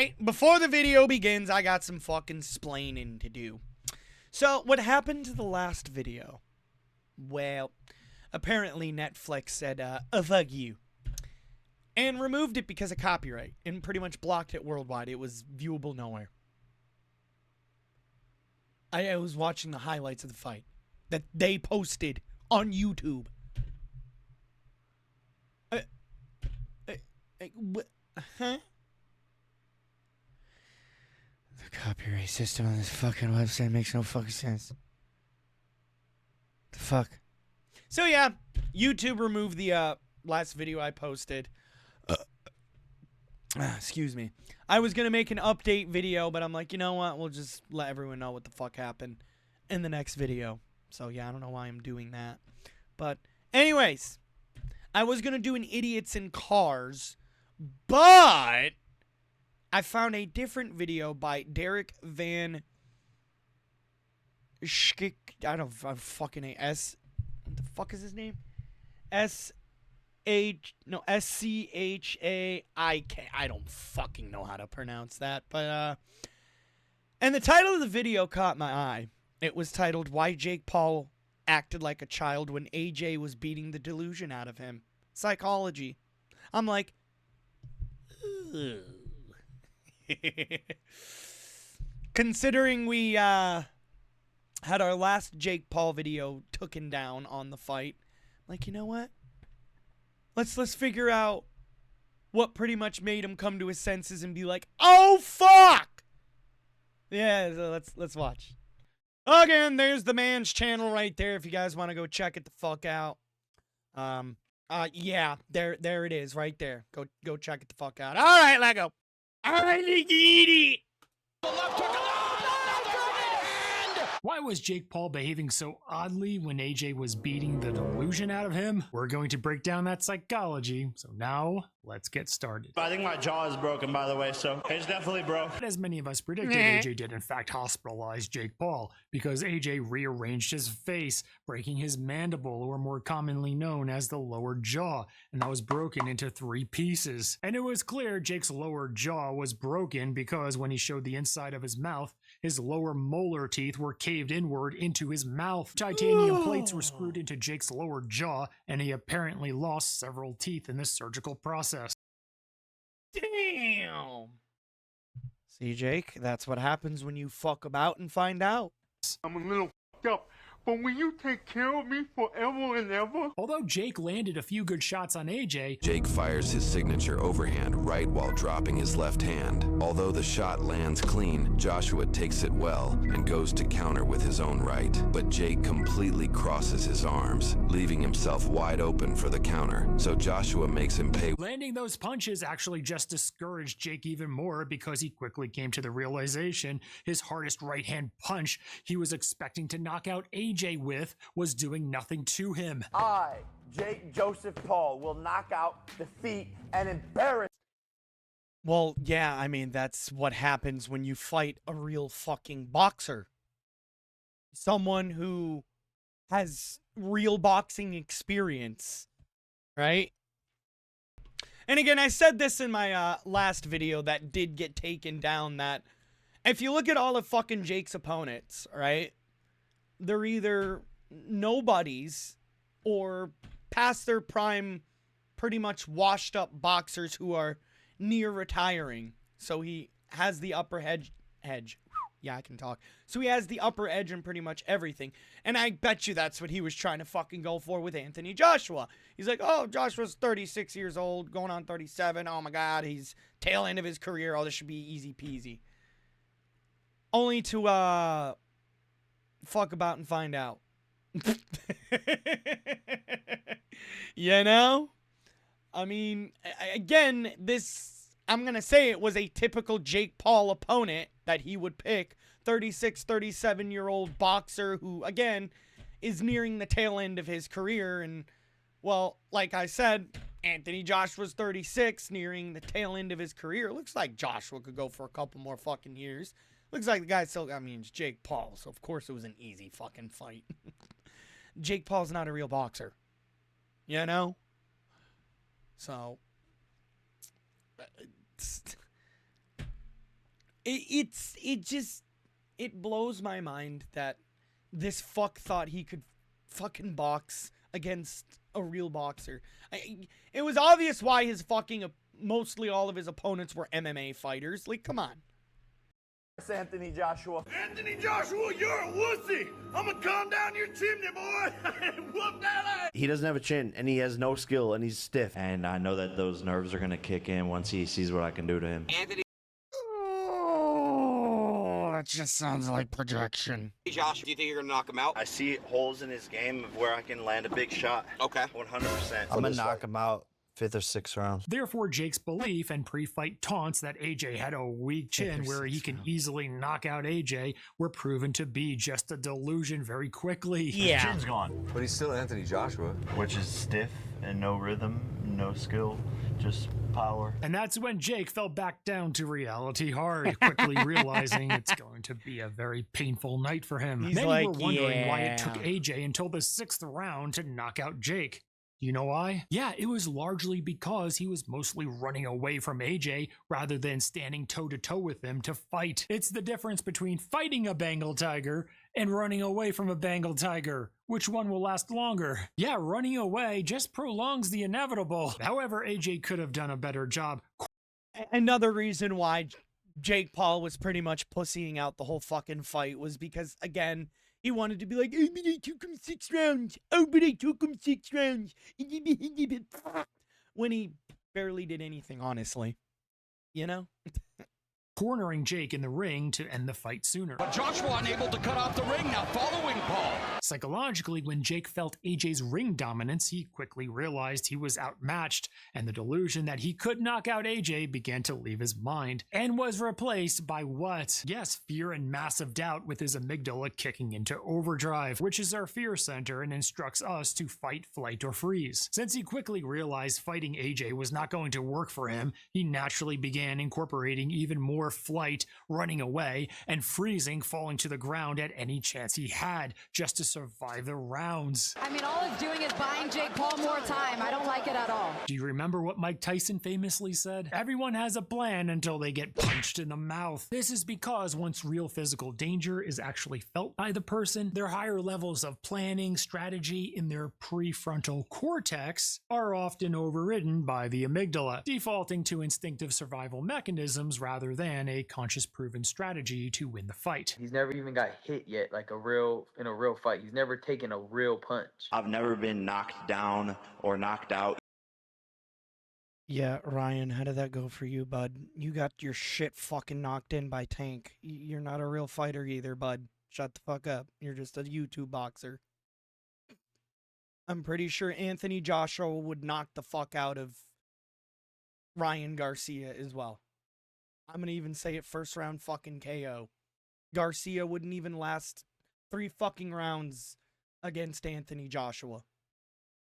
right, before the video begins, I got some fucking splaining to do. So, what happened to the last video? Well, apparently Netflix said, fuck you. And removed it because of copyright. And pretty much blocked it worldwide. It was viewable nowhere. I was watching the highlights of the fight that they posted on YouTube. Huh? The copyright system on this fucking website makes no fucking sense. The fuck? So yeah, YouTube removed the last video I posted. Excuse me. I was gonna make an update video, but I'm like, you know what? We'll just let everyone know what the fuck happened in the next video. So yeah, I don't know why I'm doing that. But anyways, I was gonna do an idiots in cars, but I found a different video by Derek Van Schik. I don't fucking S. What the fuck is his name? S-C-H-A-I-K. I don't fucking know how to pronounce that, but and the title of the video caught my eye. It was titled "Why Jake Paul Acted Like a Child When AJ Was Beating the Delusion Out of Him." Psychology. I'm like, considering we had our last Jake Paul video taken down on the fight, like, you know what? Let's figure out what pretty much made him come to his senses and be like, "Oh fuck!" Yeah, so let's watch. Again, there's the man's channel right there if you guys want to go check it the fuck out. Yeah, there it is right there. Go check it the fuck out. All right, let go. All right, let's eat it. Why was Jake Paul behaving so oddly when AJ was beating the delusion out of him? We're going to break down that psychology, so now let's get started. I think my jaw is broken, by the way, so it's definitely broke. As many of us predicted, AJ did in fact hospitalize Jake Paul because AJ rearranged his face, breaking his mandible, or more commonly known as the lower jaw, and that was broken into 3 pieces. And it was clear Jake's lower jaw was broken because when he showed the inside of his mouth, his lower molar teeth were caved inward into his mouth. Titanium plates were screwed into Jake's lower jaw, and he apparently lost several teeth in the surgical process. Damn. See, Jake, that's what happens when you fuck about and find out. I'm a little fucked up, but will you take care of me forever and ever? Although Jake landed a few good shots on AJ, Jake fires his signature overhand right while dropping his left hand. Although the shot lands clean, Joshua takes it well and goes to counter with his own right. But Jake completely crosses his arms, leaving himself wide open for the counter. So Joshua makes him pay. landing those punches actually just discouraged Jake even more because he quickly came to the realization his hardest right hand punch he was expecting to knock out AJ with was doing nothing to him. I, Jake Joseph Paul, will knock out, defeat, and embarrass. Well, yeah, I mean, that's what happens when you fight a real fucking boxer. Someone who has real boxing experience, right? And again, I said this in my last video that did get taken down, that if you look at all of fucking Jake's opponents, right? They're either nobodies or past their prime, pretty much washed up boxers who are near retiring. So he has the upper edge. Yeah, I can talk. So he has the upper edge in pretty much everything. And I bet you that's what he was trying to fucking go for with Anthony Joshua. He's like, oh, Joshua's 36 years old, going on 37. Oh my God, he's tail end of his career. Oh, this should be easy peasy. Only to, fuck about and find out. You know? I mean, again, I'm going to say it was a typical Jake Paul opponent that he would pick. 36, 37-year-old boxer who, again, is nearing the tail end of his career. And, well, like I said, Anthony Joshua's 36, nearing the tail end of his career. Looks like Joshua could go for a couple more fucking years. Looks like the guy still, I mean, it's Jake Paul, so of course it was an easy fucking fight. Jake Paul's not a real boxer. You know? So, It blows my mind that this fuck thought he could fucking box against a real boxer. It was obvious why his fucking mostly all of his opponents were MMA fighters. Like, come on. It's Anthony Joshua. Anthony Joshua, you're a wussy. I'm gonna come down your chimney, boy, and whoop that ass. He doesn't have a chin, and he has no skill, and he's stiff. And I know that those nerves are going to kick in once he sees what I can do to him. Oh, that just sounds like projection. Josh, do you think you're going to knock him out? I see holes in his game of where I can land a big shot. Okay. 100%. I'm going to knock him out 5th or 6th round. Therefore, Jake's belief and pre-fight taunts that AJ had a weak chin where he can easily knock out AJ were proven to be just a delusion very quickly. Yeah. Chin's gone. But he's still Anthony Joshua. Which is stiff and no rhythm, no skill, just power. And that's when Jake fell back down to reality hard, quickly realizing it's going to be a very painful night for him. He's Many like, were wondering why it took yeah. AJ until the 6th round to knock out Jake. You know why? Yeah, it was largely because he was mostly running away from AJ rather than standing toe-to-toe with him to fight. It's the difference between fighting a Bengal tiger and running away from a Bengal tiger. Which one will last longer? Yeah, running away just prolongs the inevitable. However, AJ could have done a better job. Another reason why Jake Paul was pretty much pussying out the whole fucking fight was because, again, he wanted to be like, oh, but I took him 6 rounds. Oh, but I took him 6 rounds. When he barely did anything, honestly. You know? Cornering Jake in the ring to end the fight sooner. But Joshua unable to cut off the ring now following Paul. Psychologically, when Jake felt AJ's ring dominance, he quickly realized he was outmatched, and the delusion that he could knock out AJ began to leave his mind, and was replaced by what? Yes, fear and massive doubt, with his amygdala kicking into overdrive, which is our fear center and instructs us to fight, flight, or freeze. Since he quickly realized fighting AJ was not going to work for him, he naturally began incorporating even more flight, running away, and freezing, falling to the ground at any chance he had, just to survive the rounds. I mean, all it's doing is buying Jake Paul more time. I don't like it at all. Do you remember what Mike Tyson famously said? Everyone has a plan until they get punched in the mouth. This is because once real physical danger is actually felt by the person, their higher levels of planning, strategy in their prefrontal cortex are often overridden by the amygdala, defaulting to instinctive survival mechanisms rather than a conscious proven strategy to win the fight. He's never even got hit yet, like in a real fight. He's never taken a real punch. I've never been knocked down or knocked out. Yeah, Ryan, how did that go for you, bud? You got your shit fucking knocked in by Tank. You're not a real fighter either, bud. Shut the fuck up. You're just a YouTube boxer. I'm pretty sure Anthony Joshua would knock the fuck out of Ryan Garcia as well. I'm gonna even say it, 1st round fucking KO. Garcia wouldn't even last 3 fucking rounds against Anthony Joshua.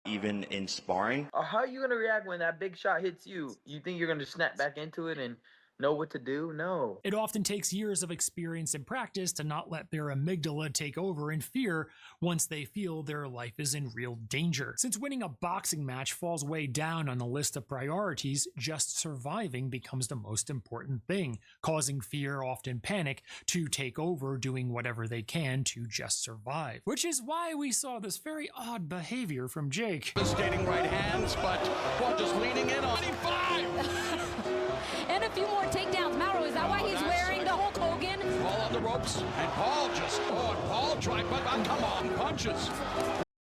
Even in sparring. How are you going to react when that big shot hits you? You think you're going to snap back into it and know what to do? No. It often takes years of experience and practice to not let their amygdala take over in fear once they feel their life is in real danger. Since winning a boxing match falls way down on the list of priorities, just surviving becomes the most important thing, causing fear, often panic, to take over, doing whatever they can to just survive. Which is why we saw this very odd behavior from Jake. Devastating right hands, but Paul just leaning in on 25. And a few more takedowns. Mauro, is that why he's wearing the Hulk Hogan? Paul on the ropes, and Paul just, Paul tried, but come on, punches.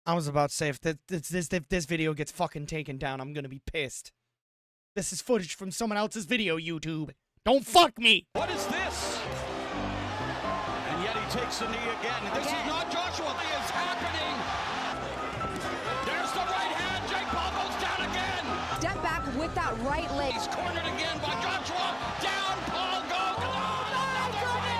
I was about to say, if this video gets fucking taken down, I'm gonna be pissed. This is footage from someone else's video, YouTube. Don't fuck me! What is this? And yet he takes the knee again. This is not Joshua. It is happening. There's the right hand. Jake Paul goes down again. Step back with that right leg. He's cornered again by Joshua. Down, Paul goes. Another right hand.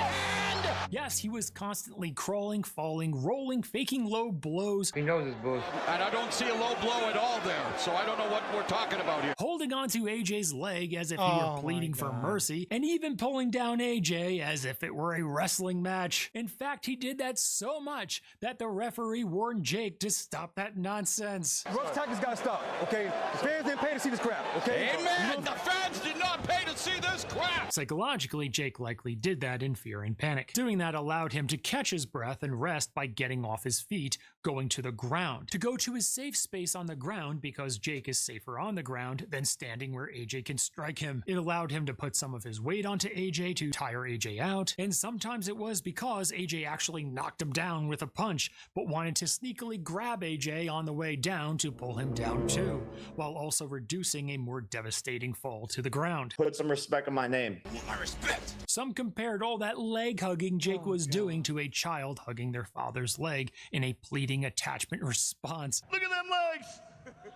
Yes, he was constantly crawling, falling, rolling, faking low blows. He knows his bullshit. And I don't see a low blow at all there, so I don't know what we're talking about here. Holding onto AJ's leg as if he were pleading for mercy, and even pulling down AJ as if it were a wrestling match. In fact, he did that so much that the referee warned Jake to stop that nonsense. Rough tactics gotta stop, okay? The fans didn't pay to see this crap, okay? Amen! The fans did not pay to see this this crap. Psychologically, Jake likely did that in fear and panic. Doing that allowed him to catch his breath and rest by getting off his feet, going to the ground. To go to his safe space on the ground because Jake is safer on the ground than standing where AJ can strike him. It allowed him to put some of his weight onto AJ to tire AJ out, and sometimes it was because AJ actually knocked him down with a punch, but wanted to sneakily grab AJ on the way down to pull him down too, while also reducing a more devastating fall to the ground. Put some respect on my name. My respect. Some compared all that leg hugging Jake was doing to a child hugging their father's leg in a pleading attachment response. Look at them legs!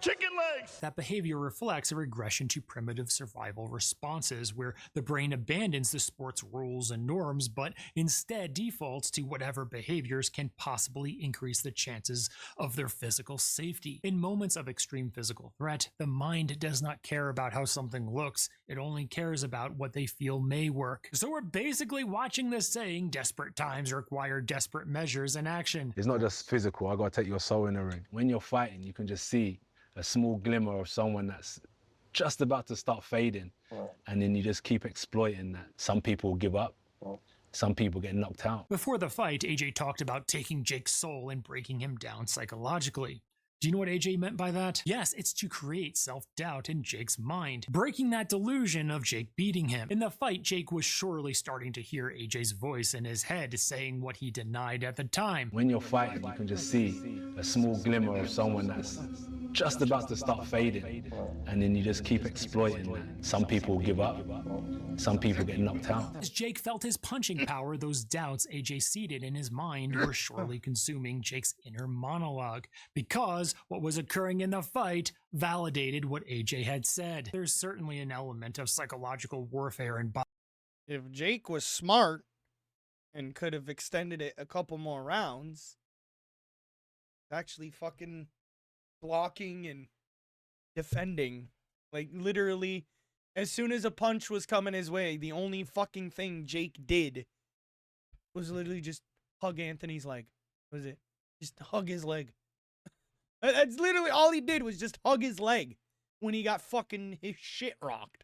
Chicken legs! That behavior reflects a regression to primitive survival responses where the brain abandons the sport's rules and norms, but instead defaults to whatever behaviors can possibly increase the chances of their physical safety. In moments of extreme physical threat, the mind does not care about how something looks, it only cares about what they feel may work. So we're basically watching this saying, desperate times require desperate measures and action. It's not just physical, I gotta take your soul in the ring. When you're fighting, you can just see a small glimmer of someone that's just about to start fading, and then you just keep exploiting that. Some people give up, some people get knocked out. Before the fight, AJ talked about taking Jake's soul and breaking him down psychologically. Do you know what AJ meant by that? Yes, it's to create self-doubt in Jake's mind, breaking that delusion of Jake beating him. In the fight, Jake was surely starting to hear AJ's voice in his head saying what he denied at the time. When you're fighting, you can just see a small glimmer of someone that's just about to start fading, and then you just keep exploiting that. Some people give up, some people get knocked out. As Jake felt his punching power, those doubts AJ seeded in his mind were surely consuming Jake's inner monologue, because what was occurring in the fight validated what AJ had said. There's certainly an element of psychological warfare in If Jake was smart and could have extended it a couple more rounds, actually fucking blocking and defending. Like, literally, as soon as a punch was coming his way, the only fucking thing Jake did was literally just hug Anthony's leg. What was it? Just hug his leg. That's literally all he did, was just hug his leg when he got fucking his shit rocked.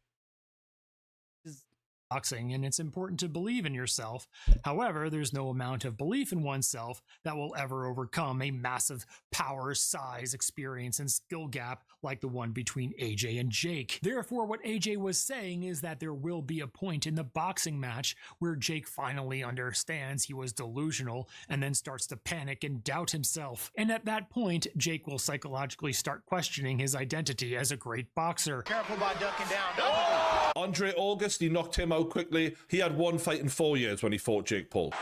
boxing, and it's important to believe in yourself. However, there's no amount of belief in oneself that will ever overcome a massive power, size, experience, and skill gap like the one between AJ and Jake. Therefore, what AJ was saying is that there will be a point in the boxing match where Jake finally understands he was delusional and then starts to panic and doubt himself. And at that point, Jake will psychologically start questioning his identity as a great boxer. Careful by ducking down. Andre August, he knocked him out quickly. He had one fight in 4 years when he fought Jake Paul.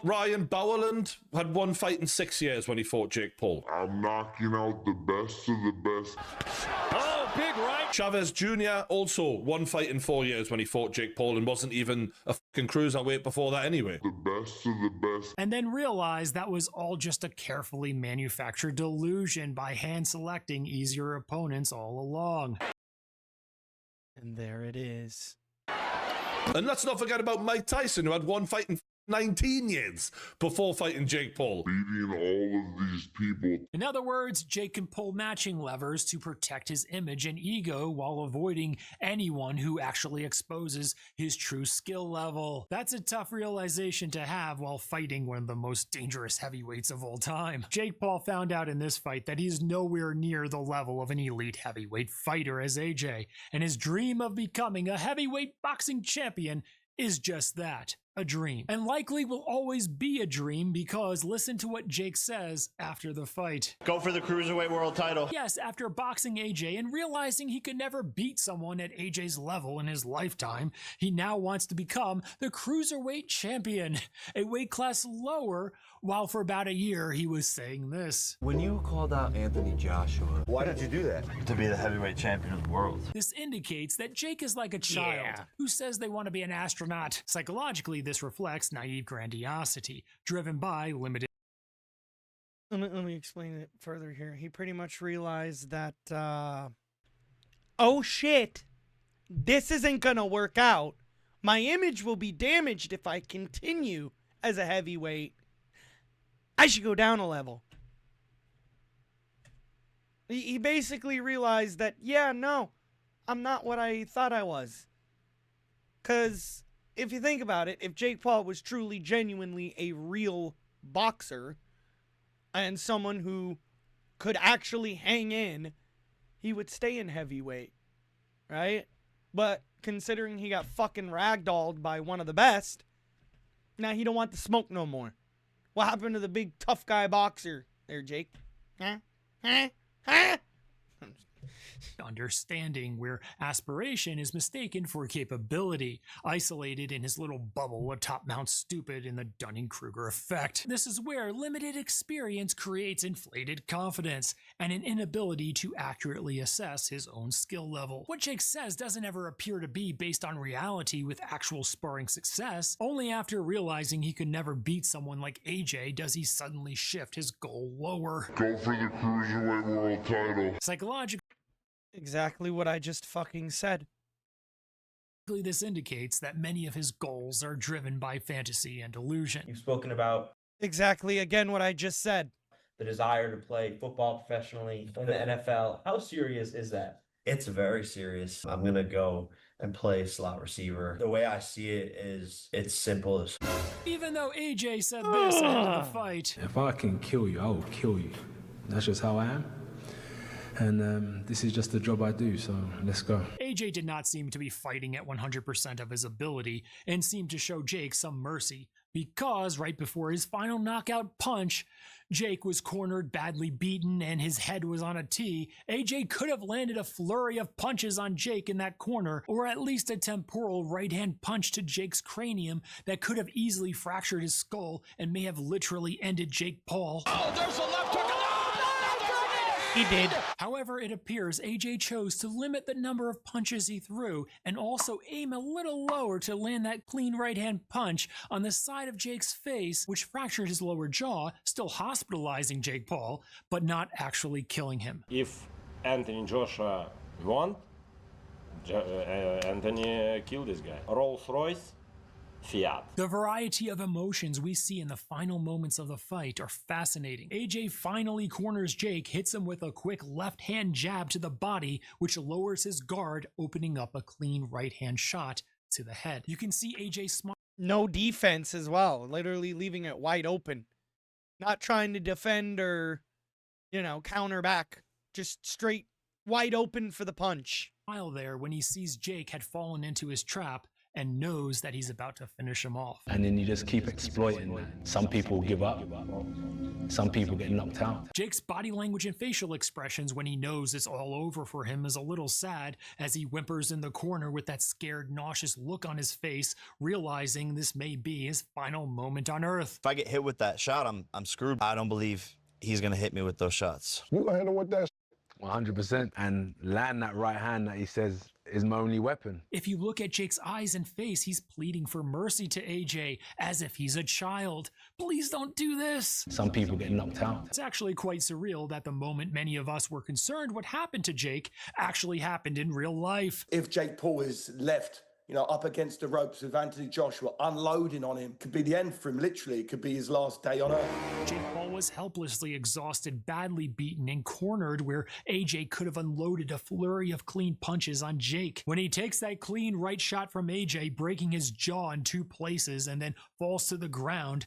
Ryan Bowerland had one fight in 6 years when he fought Jake Paul. I'm knocking out the best of the best. Oh, big right. Chavez Jr. also one fight in 4 years when he fought Jake Paul and wasn't even a fucking cruiserweight before that anyway. The best of the best. And then realize that was all just a carefully manufactured delusion by hand selecting easier opponents all along. And there it is. And let's not forget about Mike Tyson, who had one fight in 19 years before fighting Jake Paul. Beating all of these people. In other words, Jake can pull matching levers to protect his image and ego while avoiding anyone who actually exposes his true skill level. That's a tough realization to have while fighting one of the most dangerous heavyweights of all time. Jake Paul found out in this fight that he's nowhere near the level of an elite heavyweight fighter as AJ, and his dream of becoming a heavyweight boxing champion is just that, a dream. And likely will always be a dream, because listen to what Jake says after the fight. Go for the Cruiserweight World title. Yes, after boxing AJ and realizing he could never beat someone at AJ's level in his lifetime, he now wants to become the Cruiserweight champion, a weight class lower, while for about a year he was saying this. When you called out Anthony Joshua, why did you do that? To be the heavyweight champion of the world. This indicates that Jake is like a child who says they want to be an astronaut. Psychologically, this reflects naive grandiosity, driven by limited. Let me explain it further here. He pretty much realized that, oh shit, this isn't gonna work out. My image will be damaged if I continue as a heavyweight. I should go down a level. He basically realized that, yeah, no, I'm not what I thought I was. Because if you think about it, if Jake Paul was truly, genuinely a real boxer and someone who could actually hang in, he would stay in heavyweight, right? But considering he got fucking ragdolled by one of the best, now he don't want the smoke no more. What happened to the big tough guy boxer there, Jake? Huh? Understanding where aspiration is mistaken for capability, isolated in his little bubble atop Mount Stupid in the Dunning-Kruger effect. This is where limited experience creates inflated confidence and an inability to accurately assess his own skill level. What Jake says doesn't ever appear to be based on reality with actual sparring success. Only after realizing he could never beat someone like AJ does he suddenly shift his goal lower. Go for the Cruiserweight World title. Psychologically, exactly what I just fucking said. This indicates that many of his goals are driven by fantasy and illusion. You've spoken about exactly again what I just said. The desire to play football professionally in the NFL. How serious is that? It's very serious. I'm going to go and play slot receiver. The way I see it is it's simple as... Even though AJ said this ahead of the fight. If I can kill you, I will kill you. That's just how I am. And this is just the job I do, so let's go. AJ did not seem to be fighting at 100% of his ability and seemed to show Jake some mercy because right before his final knockout punch, Jake was cornered, badly beaten, and his head was on a tee. AJ could have landed a flurry of punches on Jake in that corner, or at least a temporal right-hand punch to Jake's cranium that could have easily fractured his skull and may have literally ended Jake Paul. Oh, there's a left hook. He did. However, it appears AJ chose to limit the number of punches he threw and also aim a little lower to land that clean right-hand punch on the side of Jake's face, which fractured his lower jaw, still hospitalizing Jake Paul, but not actually killing him. If Anthony Joshua won, Anthony killed this guy. Rolls-Royce, Fiat. The variety of emotions we see in the final moments of the fight are fascinating. AJ finally corners Jake, hits him with a quick left-hand jab to the body, which lowers his guard, opening up a clean right-hand shot to the head. You can see AJ smile. No defense as well, literally leaving it wide open. Not trying to defend or, counter back. Just straight wide open for the punch. Smile there when he sees Jake had fallen into his trap and knows that he's about to finish him off. And then you just keep exploiting that. Some people give up. Some people get knocked out. Jake's body language and facial expressions when he knows it's all over for him is a little sad as he whimpers in the corner with that scared, nauseous look on his face, realizing this may be his final moment on Earth. If I get hit with that shot, I'm screwed. I don't believe he's going to hit me with those shots. You gonna hit him with that? 100%. And land that right hand that he says is my only weapon. If you look at Jake's eyes and face, he's pleading for mercy to AJ as if he's a child. Please don't do this. Some people get knocked out. It's actually quite surreal that the moment many of us were concerned what happened to Jake actually happened in real life. If Jake Paul is left, up against the ropes with Anthony Joshua, unloading on him, could be the end for him, literally. It could be his last day on earth. Jake Paul was helplessly exhausted, badly beaten, and cornered where AJ could have unloaded a flurry of clean punches on Jake. When he takes that clean right shot from AJ, breaking his jaw in 2 places, and then falls to the ground.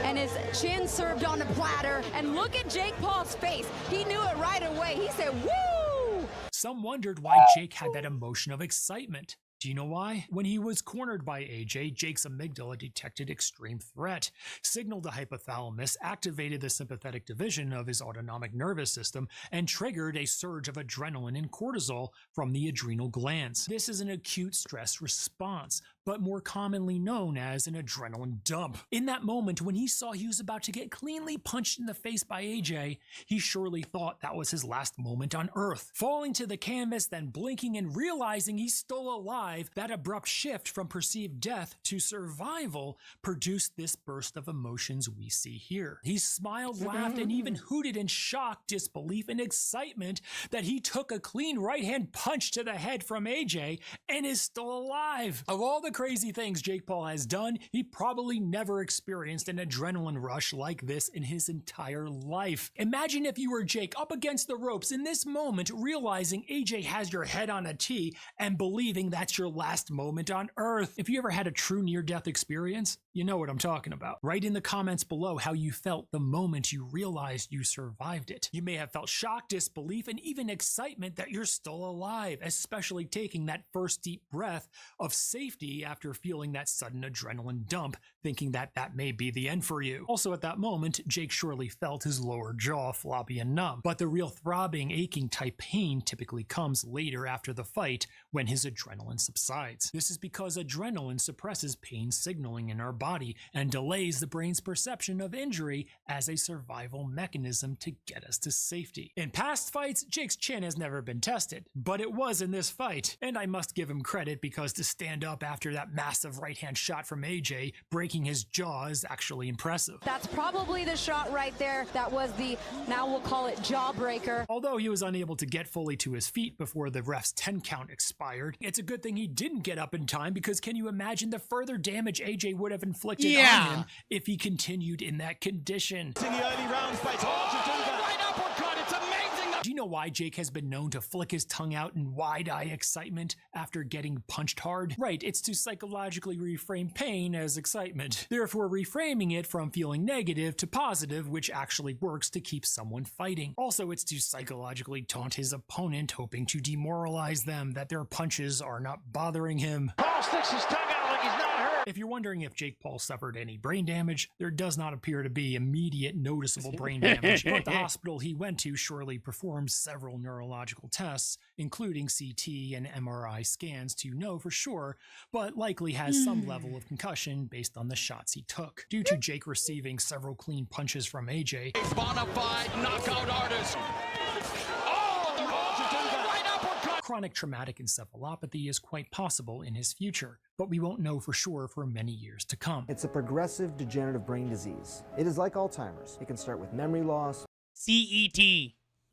And his chin served on a platter, and look at Jake Paul's face. He knew it right away. He said, woo! Some wondered why Jake had that emotion of excitement. Do you know why? When he was cornered by AJ, Jake's amygdala detected extreme threat, signaled the hypothalamus, activated the sympathetic division of his autonomic nervous system, and triggered a surge of adrenaline and cortisol from the adrenal glands. This is an acute stress response, but more commonly known as an adrenaline dump. In that moment, when he saw he was about to get cleanly punched in the face by AJ, he surely thought that was his last moment on Earth. Falling to the canvas, then blinking and realizing he's still alive, that abrupt shift from perceived death to survival produced this burst of emotions we see here. He smiled, laughed, and even hooted in shock, disbelief, and excitement that he took a clean right-hand punch to the head from AJ and is still alive. Of all the the crazy things Jake Paul has done, he probably never experienced an adrenaline rush like this in his entire life. Imagine if you were Jake up against the ropes in this moment, realizing AJ has your head on a tee and believing that's your last moment on earth. If you ever had a true near-death experience, you know what I'm talking about. Write in the comments below how you felt the moment you realized you survived it. You may have felt shock, disbelief, and even excitement that you're still alive, especially taking that first deep breath of safety after feeling that sudden adrenaline dump, thinking that that may be the end for you. Also at that moment, Jake surely felt his lower jaw floppy and numb, but the real throbbing, aching type pain typically comes later after the fight when his adrenaline subsides. This is because adrenaline suppresses pain signaling in our body and delays the brain's perception of injury as a survival mechanism to get us to safety. In past fights, Jake's chin has never been tested, but it was in this fight, and I must give him credit because to stand up after that massive right-hand shot from AJ, breaking his jaw is actually impressive. That's probably the shot right there that was the, now we'll call it jawbreaker. Although he was unable to get fully to his feet before the ref's 10 count expired, it's a good thing he didn't get up in time because can you imagine the further damage AJ would have inflicted on him if he continued in that condition? In the early rounds by right uppercut, it's amazing. Do you know why Jake has been known to flick his tongue out in wide-eye excitement after getting punched hard? Right, it's to psychologically reframe pain as excitement, therefore reframing it from feeling negative to positive, which actually works to keep someone fighting. Also, it's to psychologically taunt his opponent, hoping to demoralize them that their punches are not bothering him. Paul sticks his tongue out like he's not hurt. If you're wondering if Jake Paul suffered any brain damage, there does not appear to be immediate noticeable brain damage, but the hospital he went to surely performed several neurological tests, including CT and MRI scans to know for sure, but likely has some level of concussion based on the shots he took. Due to Jake receiving several clean punches from AJ, Bonafide knockout artist. chronic traumatic encephalopathy is quite possible in his future, but we won't know for sure for many years to come. It's a progressive degenerative brain disease. It is like Alzheimer's. It can start with memory loss, CET,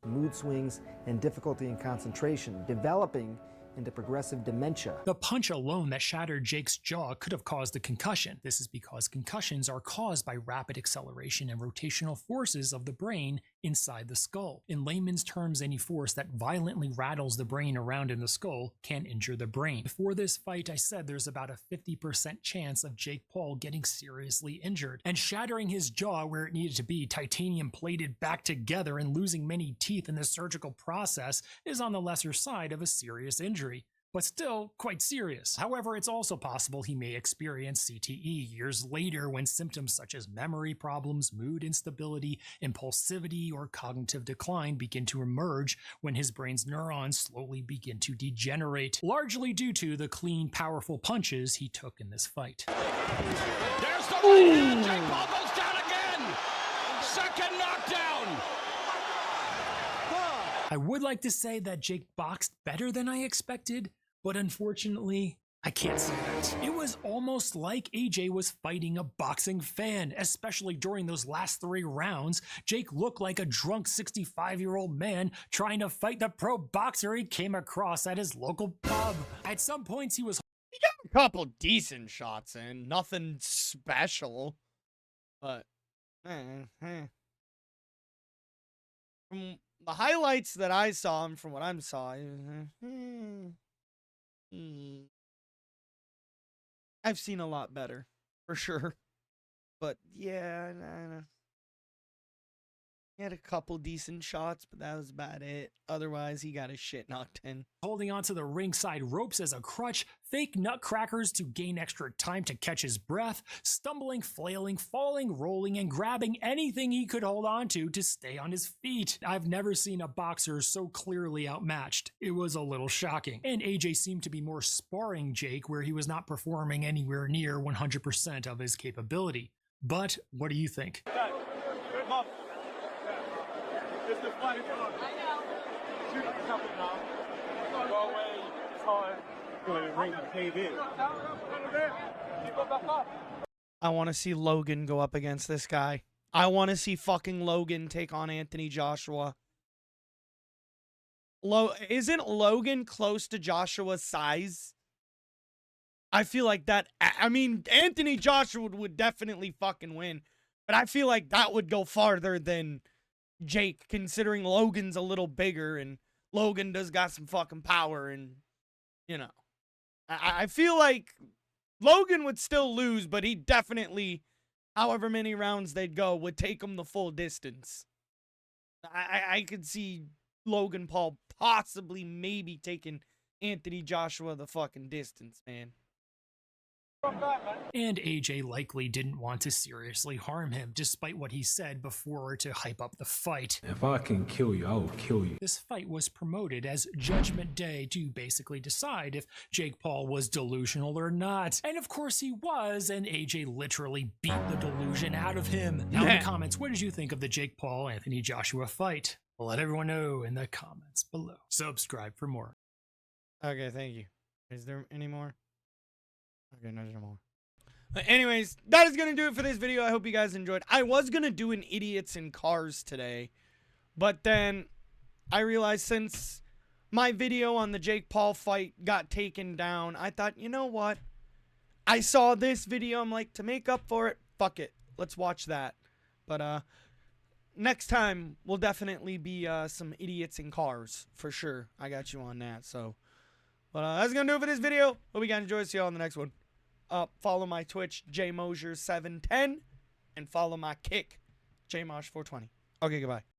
mood swings, and difficulty in concentration, developing into progressive dementia. The punch alone that shattered Jake's jaw could have caused a concussion. This is because concussions are caused by rapid acceleration and rotational forces of the brain inside the skull. In layman's terms, any force that violently rattles the brain around in the skull can injure the brain. Before this fight, I said there's about a 50% chance of Jake Paul getting seriously injured, and shattering his jaw where it needed to be titanium plated back together and losing many teeth in the surgical process is on the lesser side of a serious injury, but still quite serious. However, it's also possible he may experience CTE years later when symptoms such as memory problems, mood instability, impulsivity, or cognitive decline begin to emerge when his brain's neurons slowly begin to degenerate, largely due to the clean, powerful punches he took in this fight. There's the right hand. Jake Paul goes down again. Second knockdown. I would like to say that Jake boxed better than I expected, but unfortunately, I can't say that. It was almost like AJ was fighting a boxing fan, especially during those last 3 rounds. Jake looked like a drunk 65-year-old man trying to fight the pro boxer he came across at his local pub. At some points, he was He got a couple decent shots in, nothing special, but from the highlights that I saw and from what I saw, I've seen a lot better, for sure. But yeah, he had a couple decent shots, but that was about it. Otherwise, he got his shit knocked in. Holding onto the ringside ropes as a crutch, fake nutcrackers to gain extra time to catch his breath, stumbling, flailing, falling, rolling, and grabbing anything he could hold onto to stay on his feet. I've never seen a boxer so clearly outmatched. It was a little shocking. And AJ seemed to be more sparring Jake, where he was not performing anywhere near 100% of his capability. But what do you think? It's the funny part. I know. Shoot a couple now. Go away. Time. Go ahead and ring the cave in. I want to see Logan go up against this guy. I want to see fucking Logan take on Anthony Joshua. Isn't Logan close to Joshua's size? I feel like that, I mean, Anthony Joshua would definitely fucking win, but I feel like that would go farther than Jake, considering Logan's a little bigger and Logan does got some fucking power, and, you know, I feel like Logan would still lose, but he definitely, however many rounds they'd go, would take him the full distance. I could see Logan Paul possibly maybe taking Anthony Joshua the fucking distance, man. And AJ likely didn't want to seriously harm him, despite what he said before to hype up the fight. If I can kill you, I will kill you. This fight was promoted as Judgment Day to basically decide if Jake Paul was delusional or not. And of course he was, and AJ literally beat the delusion out of him. Now in the comments, what did you think of the Jake Paul-Anthony Joshua fight? Well, let everyone know in the comments below. Subscribe for more. Okay, thank you. Is there any more? Okay, no, there's no more. But anyways, that is going to do it for this video. I hope you guys enjoyed. I was going to do an idiots in cars today, but then I realized since my video on the Jake Paul fight got taken down, I thought, you know what? I saw this video. I'm like, to make up for it, fuck it. Let's watch that. But next time will definitely be some idiots in cars for sure. I got you on that. So, but that's going to do it for this video. Hope you guys enjoyed. See you all in the next one. Follow my Twitch, JMosier710, and follow my Kick, JMosh420. Okay, goodbye.